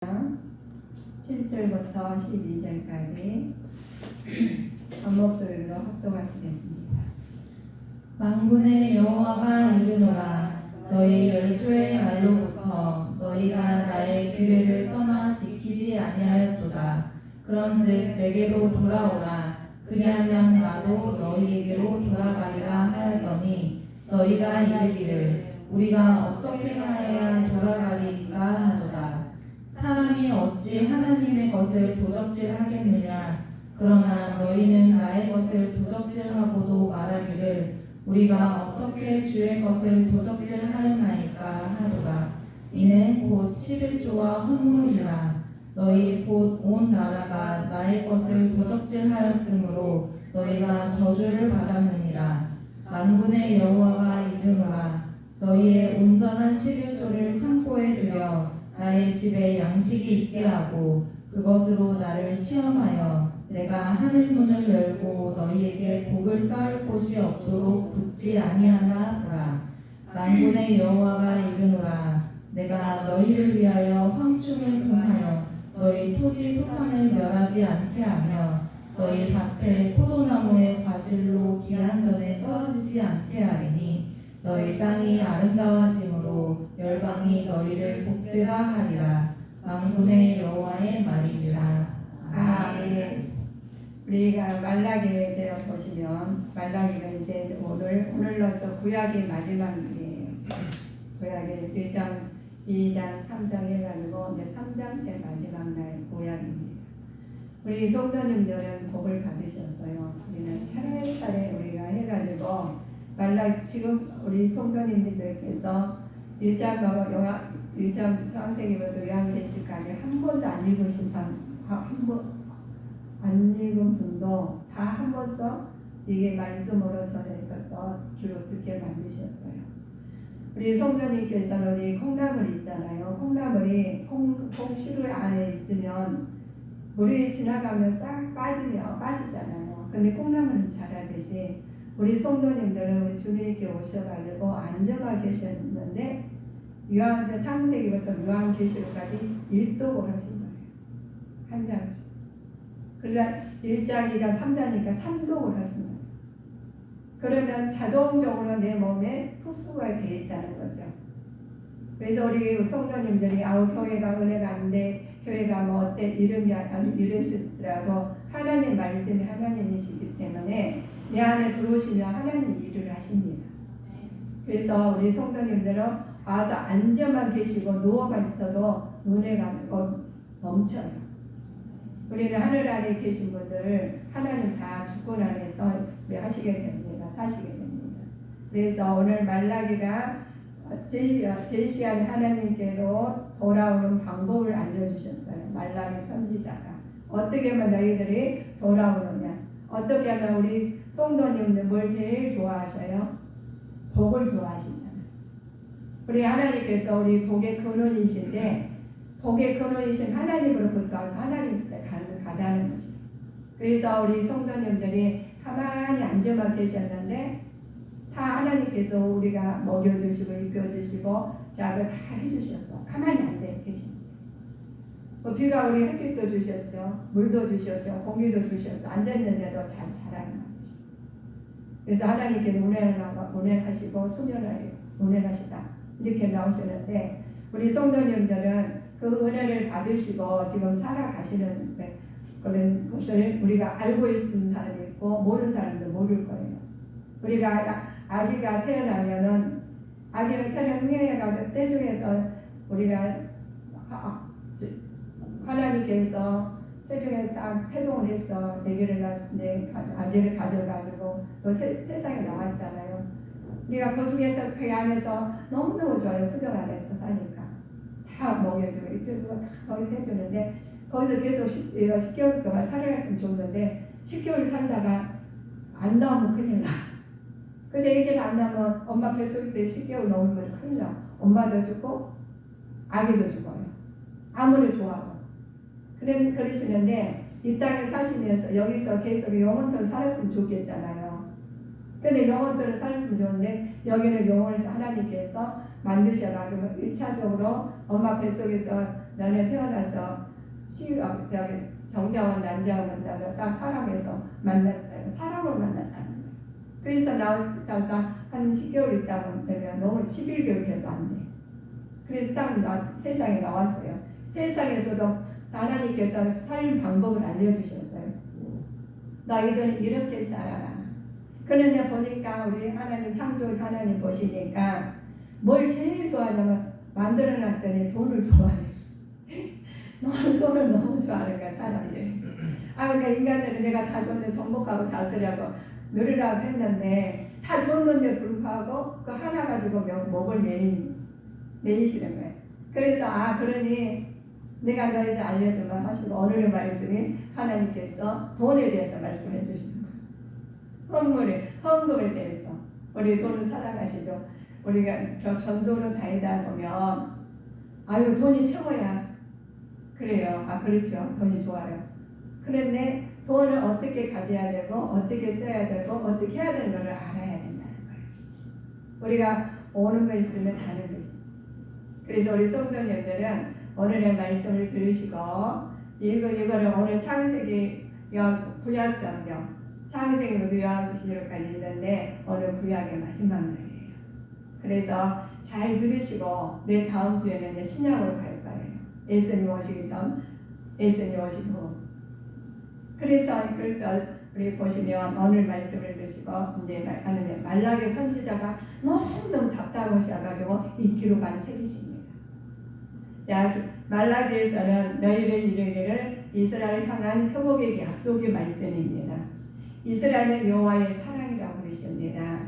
7절부터 12절까지 한 목소리로 합독하시겠습니다. 만군의 여호와가 이르노라. 너희 열조의 날로부터 너희가 나의 규례를 떠나 지키지 아니하였도다. 그런즉 내게로 돌아오라. 그리하면 나도 너희에게로 돌아가리라 하였더니 너희가 이르기를 우리가 어떻게 하여야 돌아가리까 하도다. 사람이 어찌 하나님의 것을 도적질하겠느냐. 그러나 너희는 나의 것을 도적질하고도 말하기를 우리가 어떻게 주의 것을 도적질하였나이까 하도다. 이는 곧 11조와 헌물이라. 너희 곧 온 나라가 나의 것을 도적질하였으므로 너희가 저주를 받았느니라. 만군의 여호와가 이르노라. 너희의 온전한 11조를 창고에 들여 나의 집에 양식이 있게 하고 그것으로 나를 시험하여 내가 하늘 문을 열고 너희에게 복을 쌓을 곳이 없도록 붙지 아니하나 보라. 만군의 여호와가 이르노라. 내가 너희를 위하여 황충을 금하여 너희 토지 소산을 멸하지 않게 하며 너희 밭에 포도나무의 과실로 기한전에 떨어지지 않게 하리니 너희 땅이 아름다워짐으로 열방이 너희를 복되다 하리라. 만군의 여호와의 말이니라. 아멘. 우리가 말라기에 대해 보시면 말라기가 이제 오늘로서 구약의 마지막이에요. 구약의 1장, 2장, 3장 해가지고 이제 3장 제 마지막 날 구약입니다. 우리 성도님들은 복을 받으셨어요. 우리는 차례차례 우리가 해가지고 지금 우리 성도님들께서 1장 창세기부터 요한계시까지 한 번도 안 읽으신 안 읽은 분도 다 한 번서 이게 말씀으로 전해져서 주로 듣게 만드셨어요. 우리 성도님께서는 우리 콩나물 있잖아요. 콩나물이 콩시루 안에 있으면 물이 지나가면 싹 빠지잖아요. 근데 콩나물은 자라듯이 우리 성도님들은 우리 주님께 오셔가지고 앉아가 계셨는데 창세기부터 요한계시록까지 일독을 하신 거예요. 한 장씩. 그러니까 1장이가 3장이니까 3독을 하신 거예요. 그러면 자동적으로 내 몸에 흡수가 되어 있다는 거죠. 그래서 우리 성도님들이 교회가 은혜가 안 돼, 교회가 뭐 어때 이러시더라도 하나님 말씀이 하나님이시기 때문에 내 안에 들어오시면 하나님 일을 하십니다. 그래서 우리 성도님들은 와서 앉아만 계시고 누워가 있어도 은혜가 넘쳐요. 우리는 하늘 아래 계신 분들 하나님 다 주권 안에서 하시게 됩니다. 사시게 됩니다. 그래서 오늘 말라기가 제시한 하나님께로 돌아오는 방법을 알려주셨어요. 말라기 선지자가 어떻게 하면 너희들이 돌아오느냐, 어떻게 하면 우리 성도님들 뭘 제일 좋아하셔요? 복을 좋아하신다. 우리 하나님께서 우리 복의 근원이신데 복의 근원이신 하나님으로부터 하나님께 가다는 거죠. 그래서 우리 성도님들이 가만히 앉아만 계셨는데 다 하나님께서 우리가 먹여주시고 입혀주시고 자그 다 해주셨어. 가만히 앉아 계십니다. 비가 우리 햇빛도 주셨죠. 물도 주셨죠. 공기도 주셨어. 앉아있는데도 잘 자라는 거죠. 그래서 하나님께서 운행하시고 수면하게 운행하시다 이렇게 나오시는데 우리 성도님들은 그 은혜를 받으시고 지금 살아가시는 그런 것을 우리가 알고 있는 사람이 있고 모르는 사람도 모를 거예요. 우리가 아기가 태어나면은 아기를 태어나서 태중에서 우리가 하나님께서 태중에 딱 태동을 해서 내 아기를 가져가지고 또 세상에 나왔잖아요. 우리가 그 중에서 그 안에서 너무너무 좋아요. 수정 안에서 사니까 다 먹여주고 입혀주고 다 거기서 해주는데 거기서 계속 10개월 동안 살아갔으면 좋은데 10개월 살다가 안 나오면 큰일 나. 그래서 애기를 안 나면 엄마 뱃속에서 10개월 넘으면 큰일 나. 엄마도 죽고 아기도 죽어요. 아무리 좋아도. 그러시는데 이 땅에 사시면서 여기서 계속 영원토록 살았으면 좋겠잖아요. 근데 영원토록 살았으면 좋은데 여기는 영원에서 하나님께서 만드셔가지고 1차적으로 엄마 뱃속에서 너네 태어나서 정자원 남자와 만나서 딱 사랑해서 만났어요. 사랑을 만났다는 거예요. 그래서 나와서 한 10개월 있다 되면 너무 11개월 돼도 안 돼. 그래서 딱 세상에 나왔어요. 세상에서도 하나님께서 살 방법을 알려주셨어요. 너희들 이렇게 살아라. 그런데 보니까 우리 하나님 창조 하나님 보시니까 뭘 제일 좋아하냐면 만들어놨더니 돈을 좋아해. 돈을 너무 좋아하는 거야 사람들이. 그러니까 인간들은 내가 다 줬는데 정복하고 다스려고 누리라고 했는데 다 줬는데 불구하고 그 하나 가지고 목을 매이시는 거예요. 그래서 그러니 내가 너희들 알려주면 하시고 오늘의 말씀이 하나님께서 돈에 대해서 말씀해 주시는 거예요. 헌금에 대해서. 우리 돈을 사랑하시죠. 우리가 저 전도로 다니다 보면 돈이 최고야. 그래요. 그렇죠. 돈이 좋아요. 그런데 돈을 어떻게 가져야 되고 어떻게 써야 되고 어떻게 해야 되는 걸 알아야 된다는 거예요. 우리가 오는 거 있으면 다른 것이. 그래서 우리 성도님들은 오늘의 말씀을 들으시고 이거를 오늘 창세기 구약성경 창세기부터 요한계시록까지 있는데 오늘 구약의 마지막 날이에요. 그래서 잘 들으시고 내 다음 주에는 이제 신약으로 갈 거예요. 예수님 오시기 전, 예수님 오시기 후. 그래서 우리 보시면 오늘 말씀을 드시고 이제 하는데 말라기 선지자가 너무너무 답답하셔가지고 이 기록한 책이십니다. 자, 말라기에서는 너희를 이르기를 이스라엘을 향한 회복의 약속의 말씀입니다. 이스라엘은 여호와의 사랑이라고 부르십니다.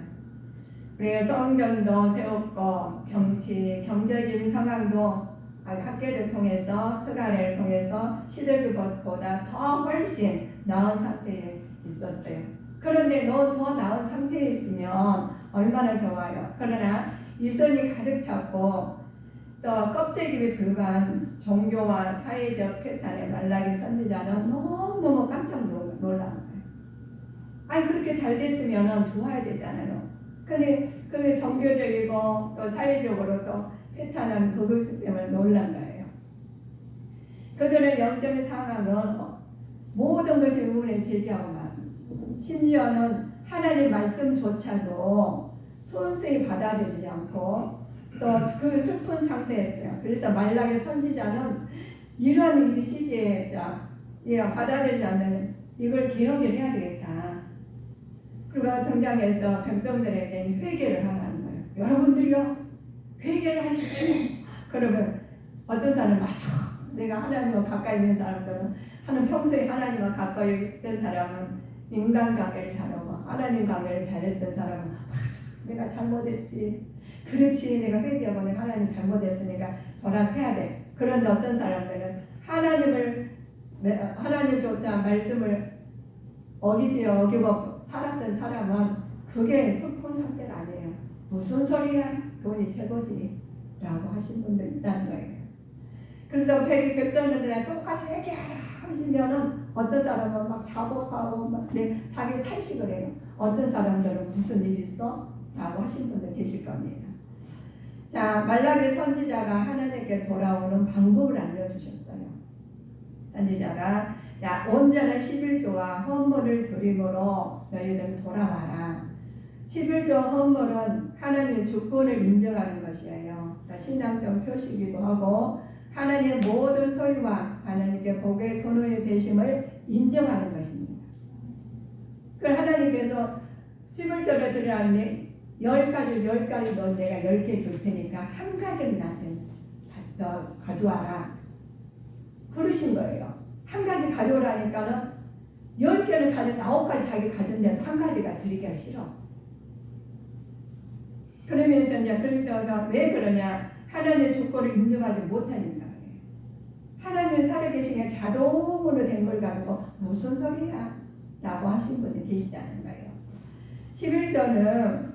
그래서 성전도 세웠고 정치, 경제적인 상황도 학계를 통해서 스가랴를 통해서 시대그보다 더 훨씬 나은 상태에 있었어요. 그런데 더 나은 상태에 있으면 얼마나 좋아요. 그러나 이선이 가득 찼고 또 껍데기에 불과한 종교와 사회적 패턴의 말라기 선지자는 너무너무 깜짝 놀란 거예요. 그렇게 잘 됐으면 좋아야 되잖아요. 근데 그 종교적이고 또 사회적으로서 패턴한 그것 때문에 놀란 거예요. 그들의 영적인 상황은 모든 것이 의문에 제기하고만 심지어는 하나님의 말씀조차도 순수히 받아들이지 않고 또 그 슬픈 상태였어요. 그래서 말라기 선지자는 이런 시기에 받아들이지 않는 이걸 개혁을 해야 되겠다. 그리고 등장해서 백성들에게 회개를 하라는 거예요. 여러분들이요 회개를 하십시오. 그러면 어떤 사람은 맞아. 내가 하나님과 가까이 있는 사람들은 평소에 하나님과 가까이 있던 사람은 인간 관계를 잘하고 하나님 관계를 잘했던 사람은 맞아. 내가 잘못했지. 그렇지. 내가 회개하고 내가 하나님 잘못했으니까 돌아서야 돼. 그런데 어떤 사람들은 하나님조차 말씀을 어기고 살았던 사람은 그게 슬픈 상태가 아니에요. 무슨 소리야? 돈이 최고지 라고 하신 분도 있다는 거예요. 그래서 백성들한테 똑같이 회개하라 하시면은 어떤 사람은 막 자복하고 막 자기 탈식을 해요. 어떤 사람들은 무슨 일 있어? 라고 하신 분도 계실 겁니다. 자, 말라기 선지자가 하나님께 돌아오는 방법을 알려주셨어요. 선지자가 온전한 11조와 헌물을 드림으로 너희들 돌아와라. 11조 헌물은 하나님의 주권을 인정하는 것이에요. 그러니까 신앙적 표시이기도 하고 하나님의 모든 소유와 하나님께 복의 근원이 되심을 인정하는 것입니다. 그걸 하나님께서 11조를 드리라는데 10가지 넌 내가 10개 줄 테니까 한 가지를 나한테 더 가져와라. 그러신 거예요. 한 가지 가져오라니까는 10개를 가져 9가지 자기 가졌는데 한 가지가 드리기가 싫어. 그러면서 그래서 왜 그러냐? 하나님의 주권을 인정하지 못하니까 그래요. 하나님의 살아계신 게 자동으로 된 걸 가지고 무슨 소리야? 라고 하신 분이 계시다는 거예요. 11조는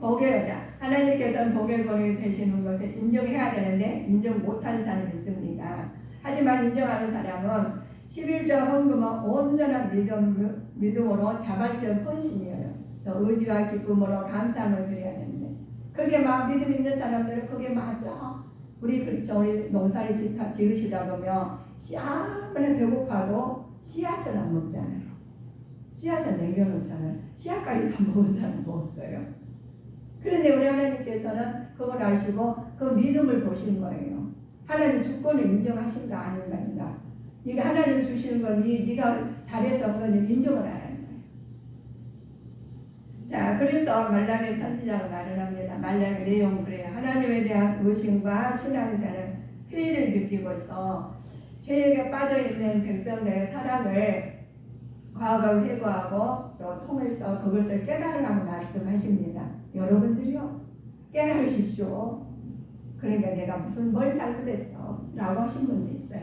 복의 여자, 하나님께서는 복의 권이 되시는 것을 인정해야 되는데 인정 못하는 사람이 있습니다. 하지만 인정하는 사람은 11조 헌금은 온전한 믿음으로 자발적 헌신이에요. 또 의지와 기쁨으로 감사함을 드려야 되는데 그게 막 믿음 있는 사람들은 그게 맞아. 우리 그렇죠. 우리 농사를 지으시다 보면 아무리 배고파도 씨앗은 안 먹잖아요. 씨앗은 남겨놓잖아요. 씨앗까지 다 먹었잖아요. 먹었어요. 그런데 우리 하나님께서는 그걸 아시고 그 믿음을 보신 거예요. 하나님 주권을 인정하신가 아닌가. 이게 하나님 주시는 거니 네가 잘해서 한 거니 인정을 안 하는 거예요. 자, 그래서 말라기 선지자가 말을 합니다. 말라기 내용 그래요. 하나님에 대한 의심과 신앙생활을 회의를 느끼고서 죄에 빠져있는 백성들의 사랑을 과거에 회고하고 또 통해서 그것을 깨달으라고 말씀하십니다. 여러분들이요 깨달으십시오. 그러니까 내가 무슨 뭘 잘못했어 라고 하신 분도 있어요.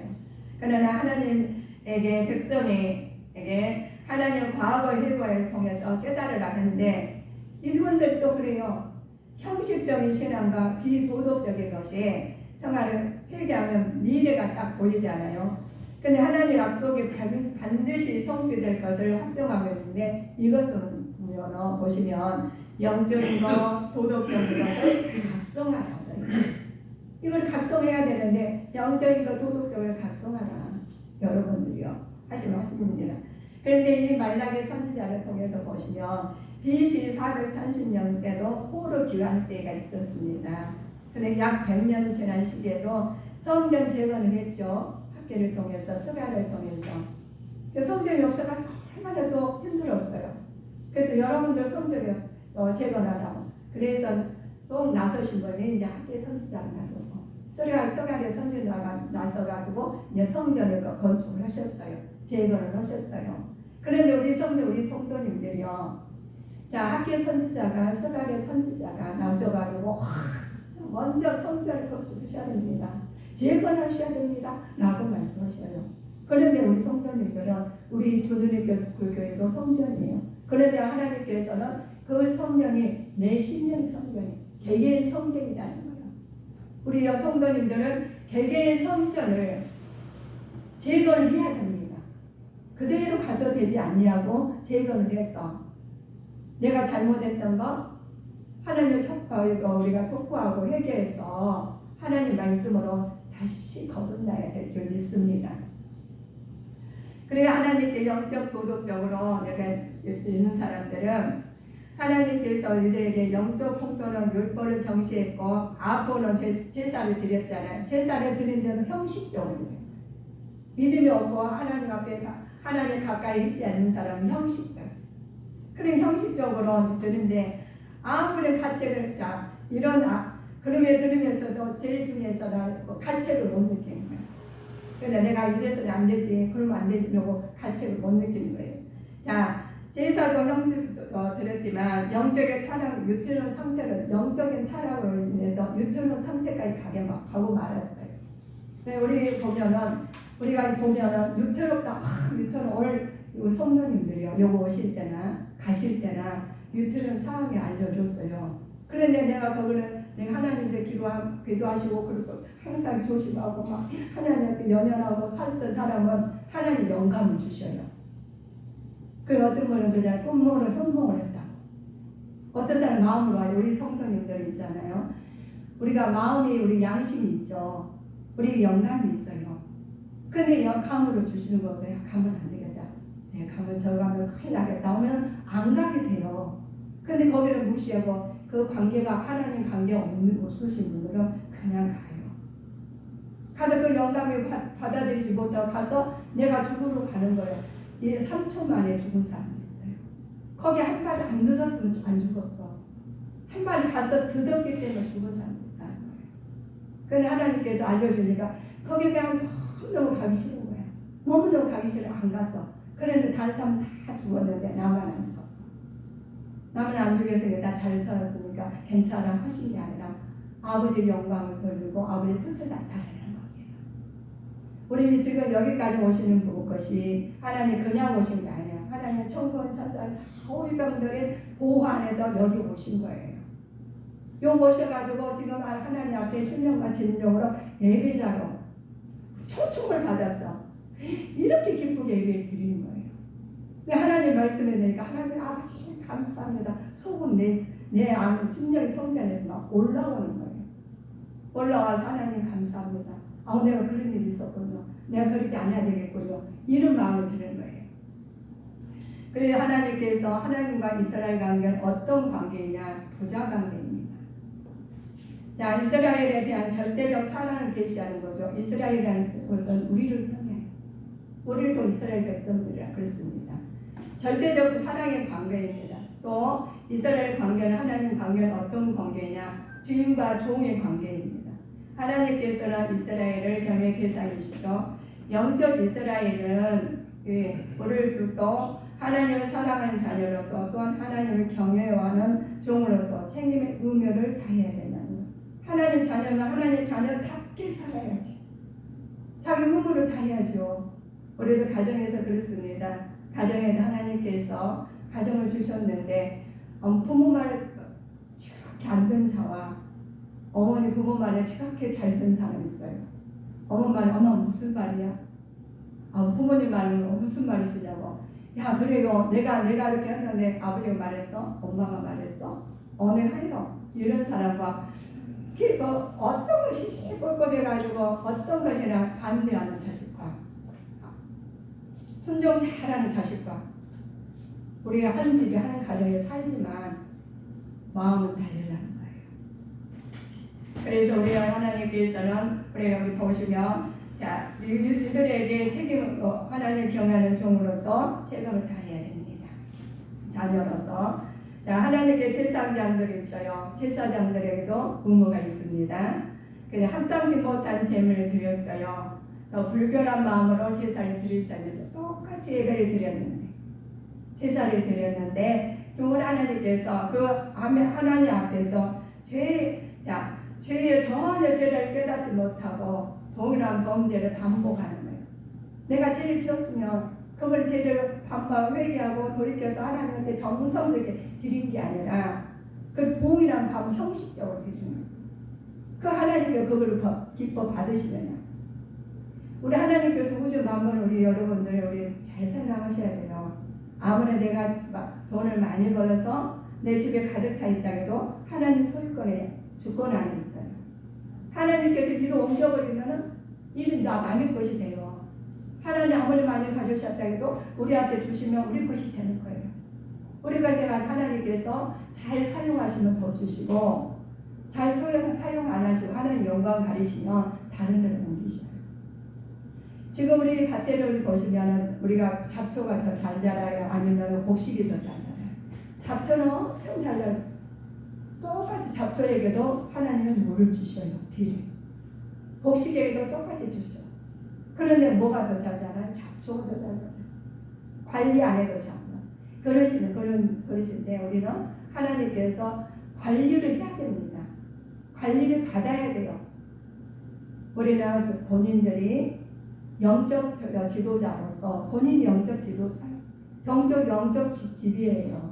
그러나 하나님에게 백성에게 하나님 과거 회고를 통해서 깨달으라 하는데 이분들도 그래요. 형식적인 신앙과 비도덕적인 것이 생활을 회개하면 미래가 딱 보이잖아요. 근데 하나님 약속이 반드시 성취될 것을 확정하고 있는데 이것은 보시면 영적인 것, 도덕적인 것을 각성하라. 이걸 각성해야 되는데 영적인 것, 도덕적으로 각성하라. 여러분들이요 하십니다. 그런데 이 말라기 선지자를 통해서 보시면 BC 430년 때도 포로 귀환 때가 있었습니다. 근데 약 100년이 지난 시기에도 성전 재건을 했죠. 학계를 통해서, 서가를 통해서. 성전이 없어가지고 얼마나 더 힘들었어요. 그래서 여러분들 성전을 재건하라고. 그래서 또 나서신 분이 이제 학계 선지자가 나서고, 서가의 선지자가 나서가지고 이제 성전을 건축을 하셨어요. 재건을 하셨어요. 그런데 우리 성도님들이요. 자, 학계 선지자가, 서가의 선지자가 나서가지고, 먼저 성전을 건축하셔야 됩니다. 재건하셔야 됩니다. 라고 말씀하셔요. 그런데 우리 성도님들은 우리 주님께서 그 교회도 성전이에요. 그런데 하나님께서는 그 성전이 내 심령 성전이 개개인 성전이라는 거예요. 우리 성도님들은 개개인 성전을 재건을 해야 됩니다. 그대로 가서 되지 않냐고 재건을 해서 내가 잘못했던 거 하나님을 우리가 촉구하고 회개해서 하나님 말씀으로 다시 거듭나야 될 줄 믿습니다. 그래야 하나님께 영적 도덕적으로 이렇게 있는 사람들은 하나님께서 이들에게 영적 풍토는 율법을 경시했고 아포는 제사를 드렸잖아요. 제사를 드린데도 형식적으로 믿음이 없고 하나님 앞에 하나님 가까이 있지 않는 사람은 형식적. 그런 형식적으로 드는데 아무리 가책을 그럼에 들으면서도 제 중에서는 가책을 못 느끼는 거예요. 그러니까 내가 이래서는 안 되지, 그러면 안 되지, 이러고 가책을 못 느끼는 거예요. 자, 제사도 형식도 들었지만 영적인 타락, 유태론 상태로 영적인 타락으로 인해서 유태론 상태까지 가고 말았어요. 우리가 보면은 유태롭다, 유태론 우리 성도님들이요, 요거 오실 때나 가실 때나 유태론 사항이 알려줬어요. 그런데 내가 하나님께 기도하시고 그리고 항상 조심하고 막 하나님께 연연하고 살던 사람은 하나님 영감을 주셔요. 그리고 어떤 분은 그냥 꿈모로 현몽을 했다. 어떤 사람 마음으로 와요. 우리 성도님들 있잖아요. 우리가 마음이 우리 양심이 있죠. 우리 영감이 있어요. 근데 감으로 주시는 것도 가면 안 되겠다. 가면 저 가면 큰일 나겠다 하면 안 가게 돼요. 근데 거기를 무시하고 그 관계가 하나님 관계 없으신 분들은 그냥 가요. 가서 그 영감을 받아들이지 못하고 가서 내가 죽으러 가는 거예요. 이게 3초 만에 죽은 사람도 있어요. 거기 한 발을 안 들었으면 안 죽었어. 한 발을 가서 들었기 때문에 죽은 사람도 있다는 거예요. 근데 하나님께서 알려주니까 거기 그냥 너무 가기 싫은 거야. 너무너무 가기 싫어 안 갔어. 그런데 다른 사람은 다 죽었는데 나만 안 죽었어. 나만 안 죽여서 나 잘 살았으니까 괜찮아 하신 게 아니라 아버지의 영광을 돌리고 아버지의 뜻을 나타내는 겁니다. 우리 지금 여기까지 오시는 것이 하나님 그냥 오신 게 아니에요. 하나님 천군 천사를 다 오병들의 보호 안에서 여기 오신 거예요. 요 모셔가지고 지금 하나님 앞에 신령과 진정으로 예배자로 초청을 받았어. 이렇게 기쁘게 예배를 드리는 거예요. 하나님 말씀에 대니까 하나님 아버지 감사합니다. 속은 내 안에 심령의 성전에서 막 올라오는 거예요. 올라와서 하나님 감사합니다. 내가 그런 일이 있었군요. 내가 그렇게 안 해야 되겠군요. 이런 마음이 드는 거예요. 그래서 하나님께서 하나님과 이스라엘 관계는 어떤 관계이냐? 부자 관계입니다. 자, 이스라엘에 대한 절대적 사랑을 계시하는 거죠. 이스라엘이라는 것은 우리를 통해 우리를 통 이스라엘 백성들이라 그렇습니다. 절대적 사랑의 관계입니다. 또 이스라엘 관계는 하나님 관계는 어떤 관계냐? 주인과 종의 관계입니다. 하나님께서는 이스라엘을 경외 대상이시죠. 영적 이스라엘은 우리를 또 하나님을 사랑하는 자녀로서 또한 하나님을 경외하는 종으로서 책임의 의무를 다해야 된다는 거예요. 하나님 자녀는 하나님 자녀답게 살아야지. 자기 의무를 다해야죠. 우리도 가정에서 그렇습니다. 가정에도 하나님께서 가정을 주셨는데 부모 말을 지각하게 안 듣는 자와 어머니 부모 말을 지각하게 잘 듣는 사람이 있어요. 어머니 말은 엄마 무슨 말이야? 부모님 말은 무슨 말이시냐고. 야 그래요. 내가 이렇게 했는데 아버지가 말했어? 엄마가 말했어? 내가 해요. 이런 사람과 그리고 어떤 것이 시시콜콜해가지고 어떤 것이나 반대하는 자식과 순종 잘하는 자식과 우리가 한 집에 한 가정에 살지만 마음은 다르다는 거예요. 그래서 우리가 하나님께서는 우리가 여기 보시면 자 이들에게 책임을 하나님 경외하는 종으로서 책임을 다해야 됩니다. 자녀로서 자 하나님께 제사장들이 있어요. 제사장들에게도 의무가 있습니다. 그래서 합당치 못한 제물을 드렸어요. 더 불결한 마음으로 제사를 드릴 자녀도 똑같이 예배를 드렸는데 좋은 하나님께서 그 하나님 앞에서 죄의 전혀 죄를 깨닫지 못하고 동일한 범죄를 반복하는 거예요. 내가 죄를 지었으면 그걸 죄를 회개하고 돌이켜서 하나님한테 정성스럽게 드린 게 아니라 그 동일한 형식적으로 드리는 거예요. 그 하나님께 그걸 기뻐 받으시느냐. 우리 하나님께서 우주 만물 우리 여러분들 우리 잘 생각하셔야 돼요. 아무리 내가 돈을 많이 벌어서 내 집에 가득 차 있다 해도 하나님 소유권에 주권 안에 있어요. 하나님께서 일을 옮겨버리면은 일은 남의 것이 돼요. 하나님 아무리 많이 가져오셨다 해도 우리한테 주시면 우리 것이 되는 거예요. 우리가 내가 하나님께서 잘 사용하시면 더 주시고 잘 사용 안 하시고 하나님 영광 가리시면 다른 데로 옮기셔요. 지금 우리 밭대를 보시면 우리가 잡초가 더 잘 자라요? 아니면 곡식이 더 잘 자라요? 잡초는 엄청 잘 자라요. 똑같이 잡초에게도 하나님은 물을 주셔요. 비를. 곡식에게도 똑같이 주셔. 그런데 뭐가 더 잘 자라요? 잡초가 더 잘 자라요. 관리 안 해도 잘 자라요. 그러신데 우리는 하나님께서 관리를 해야 됩니다. 관리를 받아야 돼요. 우리는 본인들이 영적 지도자로서 본인이 영적 지도자예요. 영적 집이에요.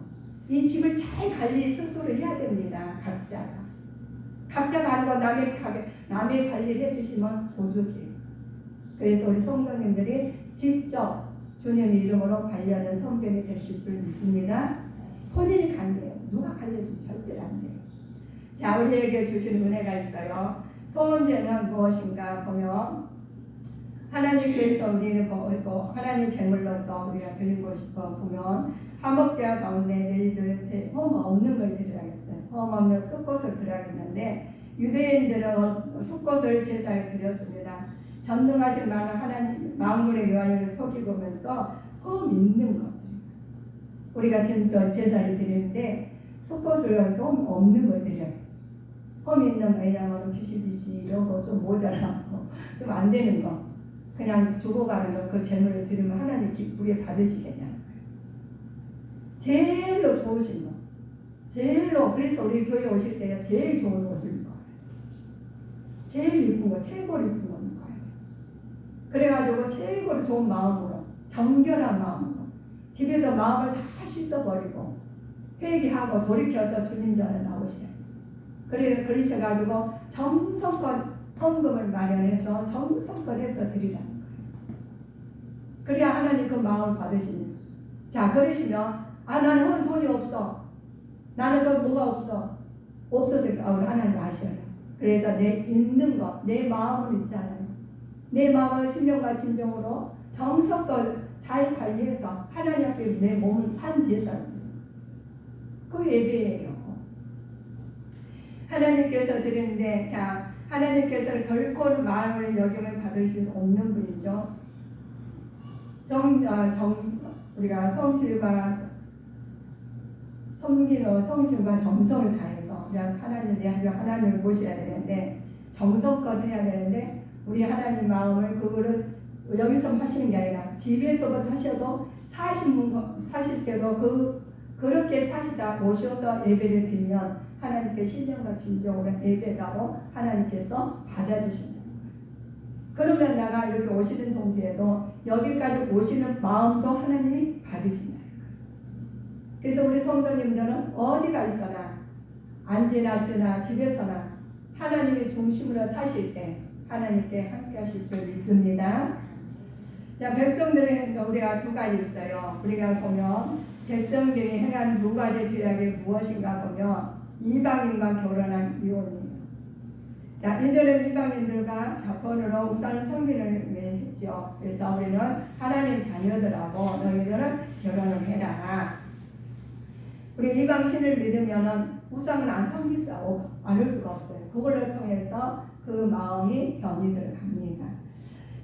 이 집을 잘 관리 스스로 해야 됩니다. 각자가 하는 거 남의 관리를 해주시면 도둑이에요. 그래서 우리 성도님들이 직접 주님의 이름으로 관리하는 성전이 되실 줄 믿습니다. 본인이 관리해요. 누가 관리해주면 절대 안 돼요. 자, 우리에게 주신 은혜가 있어요. 소원제는 무엇인가 보면 하나님께서 우리를 하나님 제물로서 우리가 드리고 싶어 보면 화목제와 가운데 너희들은 흠 없는 걸 드려야겠어요. 흠 없는 숫꽃을 드려야겠는데 유대인들은 숫꽃을 제사에 드렸습니다. 전능하신 하나님 만물의 요한을 속이고면서 흠 있는 것들 우리가 지금 제사를 드리는데 숫꽃을 흠 없는 걸 드려요. 흠 있는 거 왜냐하면 비시비시 이런 거 좀 모자라고 좀 안 되는 거 그냥 주고 가는 거 그 제물을 드리면 하나님 기쁘게 받으시겠냐는 거예요. 제일로 좋으신 거. 그래서 우리 교회 오실 때 제일 좋은 옷을 입어요. 제일 이쁜 거, 최고로 이쁜 거 입는 거예요. 그래가지고 최고로 좋은 마음으로, 정결한 마음으로 집에서 마음을 다 씻어버리고 회개하고 돌이켜서 주님 전에 나오셔요. 그러셔가지고 정성껏 헌금을 마련해서 정성껏 해서 드리라는 거예요. 그래야 하나님 그 마음을 받으시는. 자, 그러시면 나는 헌 돈이 없어. 나는 그 뭐가 없어. 없어도 우리 하나님 아셔요. 그래서 내 있는 것, 내 마음을 있잖아요. 내 마음을 신령과 진정으로 정성껏 잘 관리해서 하나님 앞에 내 몸을 산 뒤에서 그 예배예요. 하나님께서 드리는데, 자, 하나님께서는 결코 마음을 여김을 받을 수 없는 분이죠. 우리가 성실과 성실과 정성을 다해서 그냥 하나님을 모셔야 되는데, 정성껏 해야 되는데, 우리 하나님 마음을 그거를 여기서 하시는 게 아니라 집에서도 하셔도 사실 때도 그렇게 사시다 오셔서 예배를 드리면 하나님께 신령과 진정으로 예배하고 하나님께서 받아주신다. 그러면 내가 이렇게 오시는 동시에도 여기까지 오시는 마음도 하나님이 받으신다. 그래서 우리 성도님들은 어디가 있어나 앉으나 서나 집에서나 하나님의 중심으로 사실 때 하나님께 함께 하실 줄 믿습니다. 자, 백성들은 우리가 두 가지 있어요. 우리가 보면 백성들이 행한 두 가지 죄악이 무엇인가 보면 이방인과 결혼한 이혼이에요. 자, 이들은 이방인들과 자본으로 우상 숭배를 했죠. 그래서 우리는 하나님 자녀들하고 너희들은 결혼을 해라. 우리 이방 신을 믿으면은 우상은 안 섬길 않을 수가 없어요. 그걸로 통해서 그 마음이 변이 들어갑니다.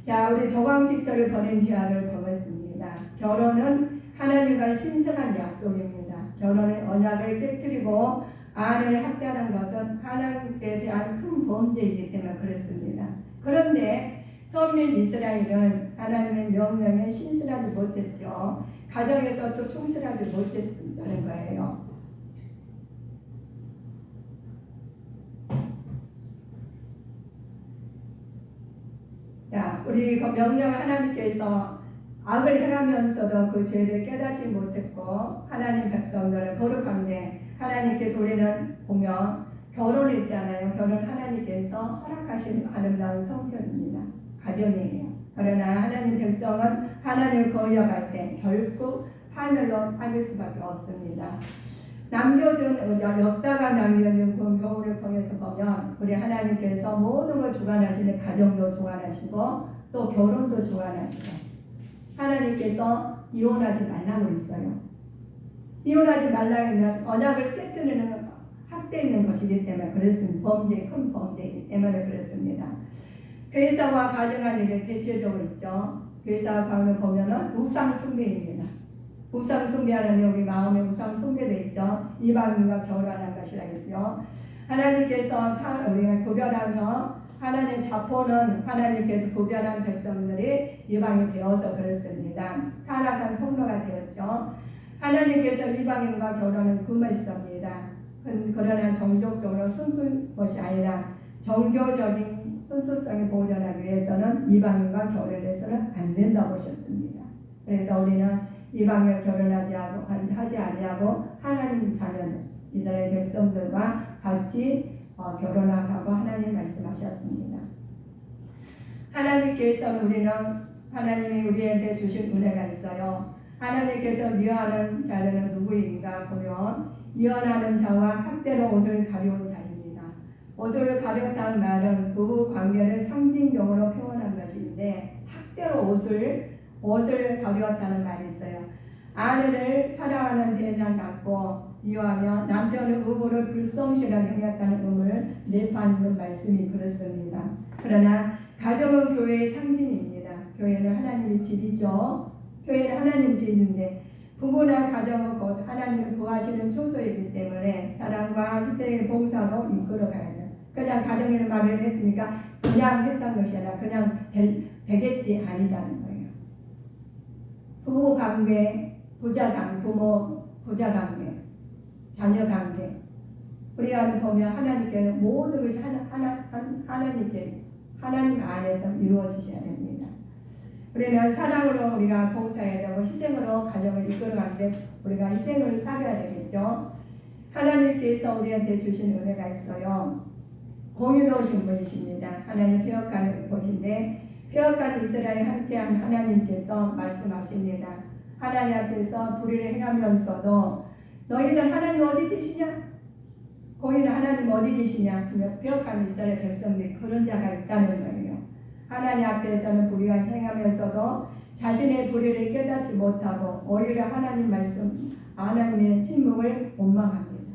자, 우리 조광직절을 보낸 죄악을 보겠습니다. 결혼은 하나님과 신성한 약속입니다. 결혼은 언약을 깨뜨리고 아내를 학대하는 것은 하나님께 대한 큰 범죄이기 때문에 그렇습니다. 그런데 선민 이스라엘은 하나님의 명령에 신실하지 못했죠. 가정에서 또 충실하지 못했다는 거예요. 자, 우리 그 명령을 하나님께서 악을 행하면서도 그 죄를 깨닫지 못했고 하나님 백성들은 거룩한데 하나님께서 우리는 보면 결혼을 있잖아요. 결혼 하나님께서 허락하신 아름다운 성전입니다. 가정이에요. 그러나 하나님 백성은 하나님을 거역할 때 결국 파멸로 빠질 수밖에 없습니다. 역사가 남겨진 그 교훈을 통해서 보면 우리 하나님께서 모든 걸 주관하시는 가정도 주관하시고 또 결혼도 주관하시고 하나님께서 이혼하지 말라고 했어요. 이혼하지 말라는 언약을 깨뜨리는 학대있는 것이기 때문에 그랬습니다. 큰 범죄이기 때문에 그랬습니다. 교회사와 가정한 일을 대표적으로 있죠. 교회사와 가정을 보면은 우상 숭배입니다. 우상 숭배하는 우리 마음에 우상 숭배도 있죠. 이방인과 결혼한 것이라겠죠. 하나님께서 우리가 구별하며 하나님 자포는 하나님께서 구별한 백성들이 이방이 되어서 그렇습니다. 타락한 통로가 되었죠. 하나님께서 이방인과 결혼을 금했습니다. 그러나 종족적으로 순수한 것이 아니라 종교적인 순수성을 보존하기 위해서는 이방인과 결혼해서는 안 된다고 하셨습니다. 그래서 우리는 이방인과 결혼하지 아니하고 하나님 자녀들 이스라엘 백성들과 같이 결혼하라고 하나님 말씀하셨습니다. 하나님께서는 하나님이 우리한테 주신 은혜가 있어요. 하나님께서 미워하는 자들은 누구인가 보면 이혼하는 자와 학대로 옷을 가려운 자입니다. 옷을 가렸다는 말은 부부 관계를 상징적으로 표현한 것인데 학대로 옷을 가렸다는 말이 있어요. 아내를 사랑하는 대상 같고 미워하며 남편의 의무를 불성실하게 행했다는 의무를 내포하는 말씀이 그렇습니다. 그러나 가정은 교회의 상징입니다. 교회는 하나님의 집이죠. 교회는 하나님 집인데 부부나 가정은 곧 하나님을 구하시는 초소이기 때문에 사랑과 희생의 봉사로 이끌어가야 돼요. 그냥 가정을 마련했으니까 그냥 했던 것이 아니라 그냥 되겠지 아니다는 거예요. 부부 관계, 부모 부자 관계, 자녀 관계. 우리가 보면 하나님께 모든 것이 하나님 안에서 이루어지셔야 됩니다. 우리는 사랑으로 우리가 봉사해야 되고 희생으로 가정을 이끌어가는데 우리가 희생을 따라야 되겠죠. 하나님께서 우리한테 주신 은혜가 있어요. 공의로우신 분이십니다. 하나님 폐역한 분인데 폐역한 이스라엘에 함께한 하나님께서 말씀하십니다. 하나님 앞에서 불의를 행하면서도 너희들 하나님 어디 계시냐? 거기는 하나님 어디 계시냐 하면 배역하는 이스라엘 백성들이 그런 자가 있다는 거예요. 하나님 앞에서는 불의한 행하면서도 자신의 불의를 깨닫지 못하고 오히려 하나님 말씀 하나님의 침묵을 원망합니다.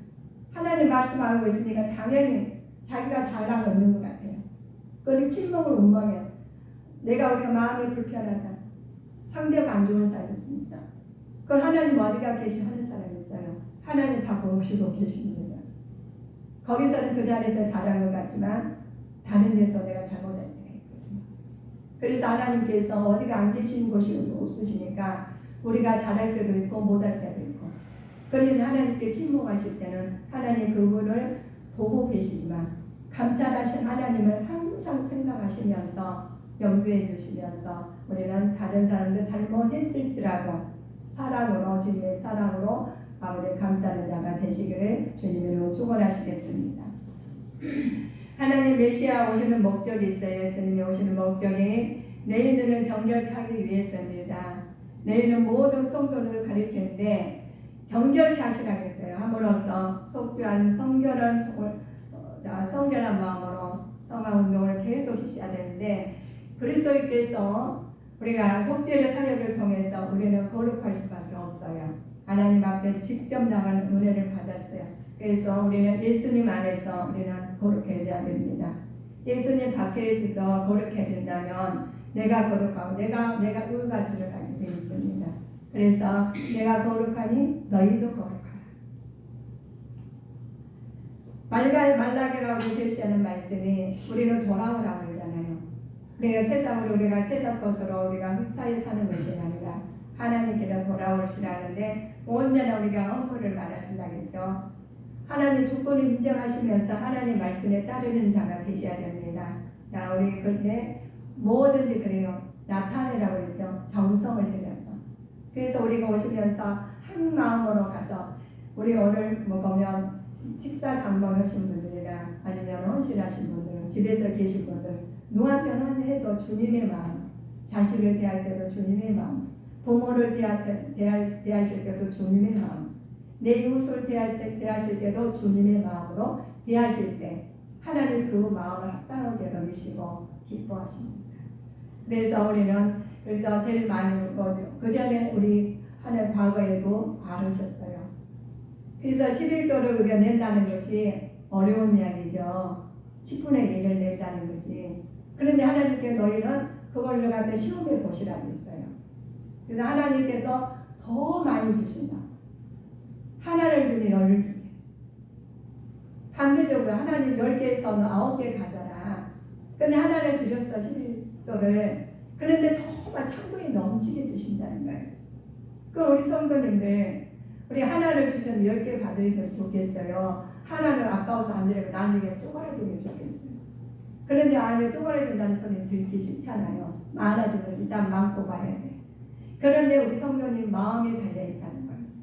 하나님 말씀 알고 있으니까 당연히 자기가 잘한 거 없는 것 같아요. 그리고 침묵을 원망해요. 우리가 마음이 불편하다. 상대가 안 좋은 사람이 있다. 그걸 하나님 어디가 계시 하는 사람이 있어요. 하나님 다 보시고 계십니다. 거기서는 그 자리에서 잘한 것 같지만 다른 데서 내가 잘못할 때가 있거든요. 그래서 하나님께서 어디가 안 계시는 곳이 없으시니까 우리가 잘할 때도 있고 못할 때도 있고, 그러니 하나님께 침묵하실 때는 하나님 그분을 보고 계시지만 감찰하신 하나님을 항상 생각하시면서 염두에 두시면서 우리는 다른 사람들 잘못했을지라도 사랑으로, 주님의 사랑으로 아버지 감사하는 자가 되시기를 주님으로 축원하시겠습니다. 하나님 메시아 오시는 목적이 있어요. 예수님이 오시는 목적이 너희들을 정결하기 위해서입니다. 너희는 모든 성도를 가리키는데 정결케 하시라고 했어요. 함으로써 속죄한 성결한 마음으로 성화 운동을 계속 하셔야 되는데, 그리스도께서 우리가 속죄의 사역을 통해서 우리는 거룩할 수밖에 없어요. 하나님 앞에 직접 나가는 은혜를 받았어요. 그래서 우리는 예수님 안에서 우리는 거룩해져야 됩니다. 예수님 밖에서 거룩해진다면 내가 거룩하고 내가 의가 들어가게 되어 있습니다. 그래서 내가 거룩하니 너희도 거룩하라. 말라기가 우리 제시하는 말씀이 우리는 돌아오라고 그러잖아요. 우리가 세상 것으로 우리가 흑사에 사는 것이 아니라 하나님께로 돌아오시라는데 온전히 우리가 헌물을 말하신다겠죠. 하나님 주권을 인정하시면서 하나님 말씀에 따르는 자가 되셔야 됩니다. 자, 우리 그때 뭐든지 그래요. 나타내라고 그랬죠. 정성을 들여서. 그래서 우리가 오시면서 한 마음으로 가서 우리 오늘 보면 식사 당번하신 분들이나 아니면 헌신하신 분들, 집에서 계신 분들, 누구한테 헌해도 주님의 마음, 자식을 대할 때도 주님의 마음, 부모를 대하실 때도 주님의 마음, 내 이웃을 대하실 때도 주님의 마음으로 대하실 때 하나님 그 마음을 합당하게 여기시고 기뻐하십니다. 그래서 우리는 제일 많이 그 전에 우리 하는 과거에도 바르셨어요. 그래서 11조를 우리가 낸다는 것이 어려운 이야기죠. 10분의 1을 낸다는 것이. 그런데 하나님께 너희는 그걸로 갖다 시험해 보시라고 했어요. 그래서 하나님께서 더 많이 주신다. 하나를 주니 10을 주게. 반대적으로 하나님 10개에서 너 9개 가져라. 근데 하나를 드렸어, 11조를. 그런데 더 창고에 넘치게 주신다는 거예요. 그럼 우리 성도님들, 우리 하나를 주셔서 10개 받으면 좋겠어요. 하나를 아까워서 안 드리면 나중에 쪼그라지면 좋겠어요. 그런데 아니요, 쪼그라진다는 소리는 듣기 싫잖아요. 많아지면 일단 많고 봐야 돼. 그런데 우리 성도님 마음에 달려있다는 겁니다.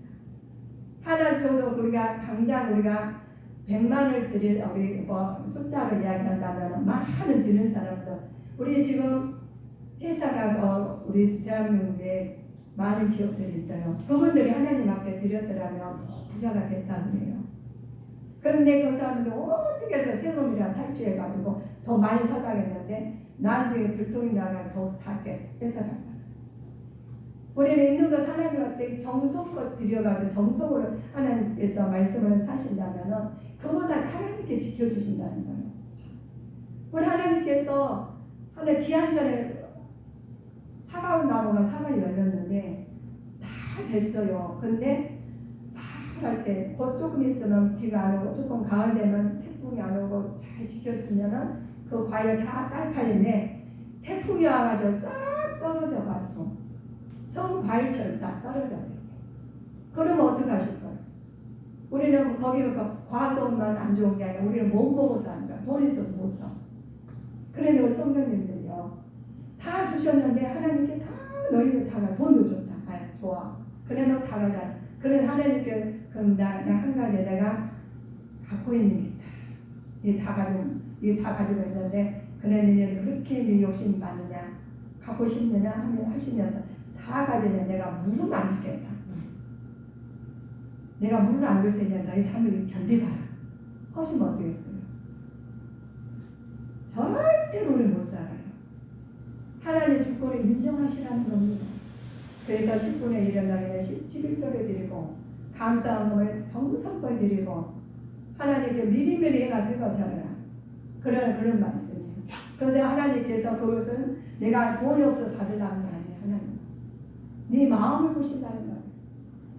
하나 줘도 당장 우리가 100만을 우리 숫자로 이야기한다면 많은 드는 사람들, 우리 지금 회사가 우리 대한민국에 많은 기업들이 있어요. 그분들이 하나님 앞에 드렸더라면 더 부자가 됐다고 그래요. 그런데 그 사람들이 어떻게 해서 새놈이랑 탈주해가지고 더 많이 사가겠는데 나중에 들통이 나면 더 닿게 뺏어가잖아. 우리는 있는 것 하나님 앞에 정성껏 드려가지고 정성으로 하나님께서 말씀을 사신다면 그보다 하나님께 지켜주신다는 거예요. 우리 하나님께서 하나 귀한 전에 사과운 나무가 사과를 열렸는데 다 됐어요. 근데 할 때 곧 조금 있으면 비가 안 오고 조금 가을 되면 태풍이 안 오고 잘 지켰으면은 그 과일을 다 딸팔인데 태풍이 와가지고 싹 떨어져가지고 성 과일처럼 딱 떨어져요. 그러면 어떻게 하실 거예요? 우리는 거기로 과수만 안 좋은 게 아니라 우리는 못 먹어서 안 가. 돈 있어도 못 사. 그런데 우리 성도님들요 다 주셨는데 하나님께 다 너희들 다 가. 돈도 좋다. 좋아. 그래 너 다 가자. 그래 하나님께 그럼 나 한 가지 내가 갖고 있는 게 있다. 이게 다 가지고 있는데 그래 너희는 그렇게 네 욕심이 많으냐 갖고 싶느냐 하시면서 다 가지면 내가 물은 안 주겠다. 내가 물을 안 줄 테니까 너희 한번 견뎌봐라. 하시면 어떻겠어요? 절대로 우리 못 살아요. 하나님의 주권을 인정하시라는 겁니다. 그래서 10분의 1을 너희는 11조를 드리고 감사함을 정성껏 드리고 하나님께 미리미리 해가지고 전하라. 그런 말씀이에요. 그런데 하나님께서 그것은 내가 돈이 없어서 받으라는 게 아니에요. 하나님. 네 마음을 보신다는 거예요.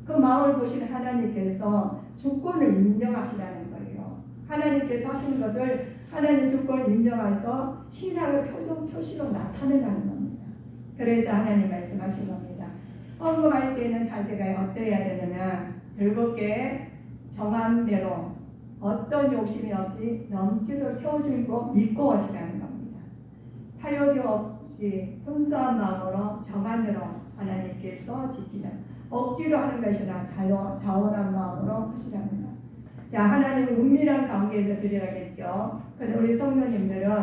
그 마음을 보시는 하나님께서 주권을 인정하시라는 거예요. 하나님께서 하시는 것을 하나님 주권을 인정해서 신앙의 표시로 나타내라는 겁니다. 그래서 하나님 말씀하신 겁니다. 헌금할 때는 자세가 어떠해야 되느냐, 즐겁게 정한 대로 어떤 욕심이 없이 넘치도록 채워주고 믿고 하시라는 겁니다. 사욕이 없이 순수한 마음으로 정한대로 하나님께서 지키자. 억지로 하는 것이 아니라 자원한 마음으로 하시라는 것. 자, 하나님 은밀한 관계에서 드려야겠죠. 그런데 우리 성도님들은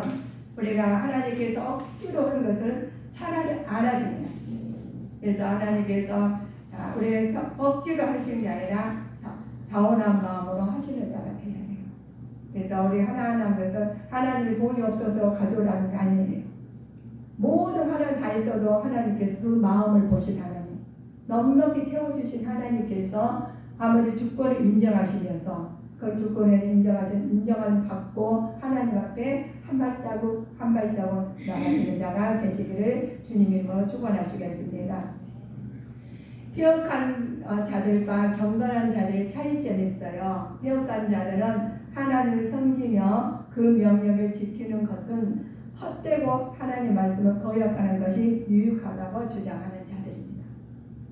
우리가 하나님께서 억지로 하는 것을 차라리 안 하시는 거지. 그래서 하나님께서 자, 우리 억지로 하시는 게 아니라 자원한 마음으로 하시는 자가 되어야 돼요. 그래서 우리 하나하나 그래서 하나님이 돈이 없어서 가져오라는 게 아니에요. 모든 하나님 다 있어도 하나님께서 그 마음을 보신 하나님, 넉넉히 채워주신 하나님께서 아버지 주권을 인정하시면서 그 주권을 인정을 받고 하나님 앞에 한 발자국 한 발자국 나가시는 자가 되시기를 주님이 축원하시겠습니다. 폐역한 자들과 경건한 자들의 차이점이 있어요. 폐역한 자들은 하나님을 섬기며 그 명령을 지키는 것은 헛되고 하나님 말씀을 거역하는 것이 유익하다고 주장하는 자들입니다.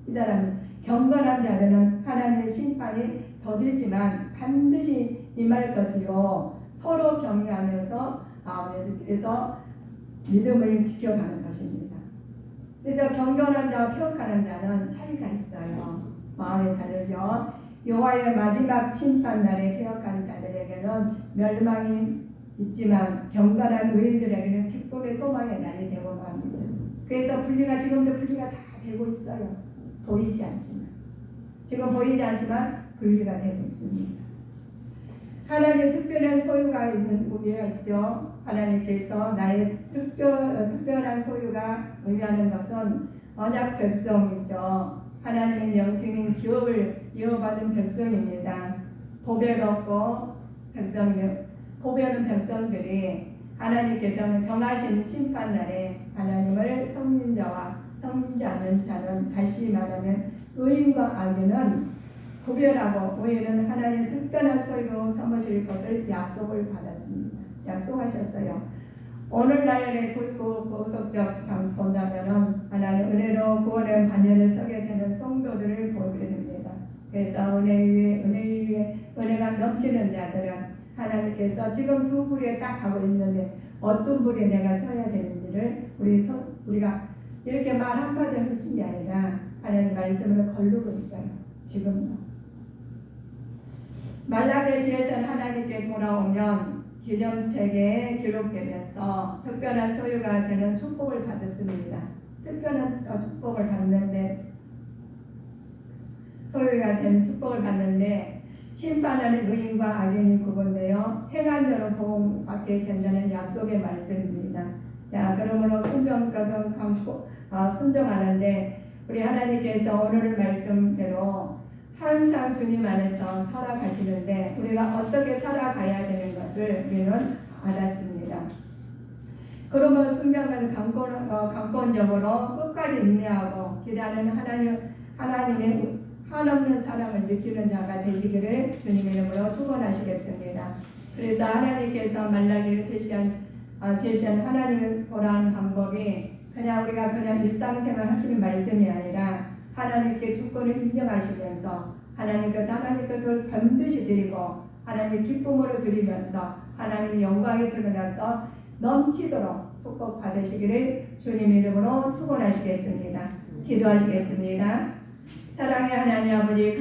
이 사람은 경건한 자들은 하나님의 심판이 더디지만 반드시 임할 것이요 서로 격려하면서 그래서 믿음을 지켜가는 것입니다. 그래서 경건한 자와 폐역하는 자는 차이가 있어요. 마음이 다르죠. 여호와의 마지막 심판 날에 폐역하는 자들에게는 멸망이 있지만 경건한 의인들에게는 기쁨의 소망의 날이 되고 맙니다. 그래서 분리가 지금도 분리가 다 되고 있어요. 보이지 않지만 지금 보이지 않지만 분리가 되고 있습니다. 하나님의 특별한 소유가 있는 의미가 있죠. 하나님께서 나의 특별한 소유가 의미하는 것은 언약 백성이죠. 하나님의 명중인 기업을 이어받은 백성입니다. 보배롭고 보배로운 백성들이 하나님께서 정하신 심판날에 하나님을 섬긴 자와 섬기지 않는 자는 다시 말하면 의인과 악인은 구별하고 의인은 하나님의 특별한 소유로 삼으실 것을 약속을 받았습니다. 약속하셨어요. 오늘날의 고속적 본다면은 하나님 은혜로 구원의 반열에 서게 되는 성도들을 보게 됩니다. 그래서 은혜 위에 은혜가 넘치는 자들은 하나님께서 지금 두 불에 딱 하고 있는데 어떤 불에 내가 서야 되는지를 우리가 이렇게 말 한마디 하신 게 아니라 하나님 말씀을 걸르고 있어요. 지금도. 말라기의 지혜선 하나님께 돌아오면 기념책에 기록되면서 특별한 소유가 되는 축복을 받았습니다. 특별한 축복을 받는데 소유가 된 축복을 받는데 심판하는 의인과 악인이 구분되어 행한 대로 보응받게 된다는 약속의 말씀입니다. 자, 그러므로 순종하는데 우리 하나님께서 오늘 말씀대로 항상 주님 안에서 살아가시는데 우리가 어떻게 살아가야 되는 것을 우리는 알았습니다. 그러면 순종하는 강권적으로 끝까지 인내하고 기다리는 하나님의 한없는 사랑을 느끼는 자가 되시기를 주님 이름으로 축원하시겠습니다. 그래서 하나님께서 말라기를 제시한 하나님을 보라는 방법이 우리가 그냥 일상생활 하시는 말씀이 아니라 하나님께 주권을 인정하시면서 하나님께서 하나님 것을 반드시 드리고 하나님 기쁨으로 드리면서 하나님의 영광이 드러나서 넘치도록 축복 받으시기를 주님 이름으로 축원하시겠습니다. 기도하시겠습니다. 사랑의 하나님 아버지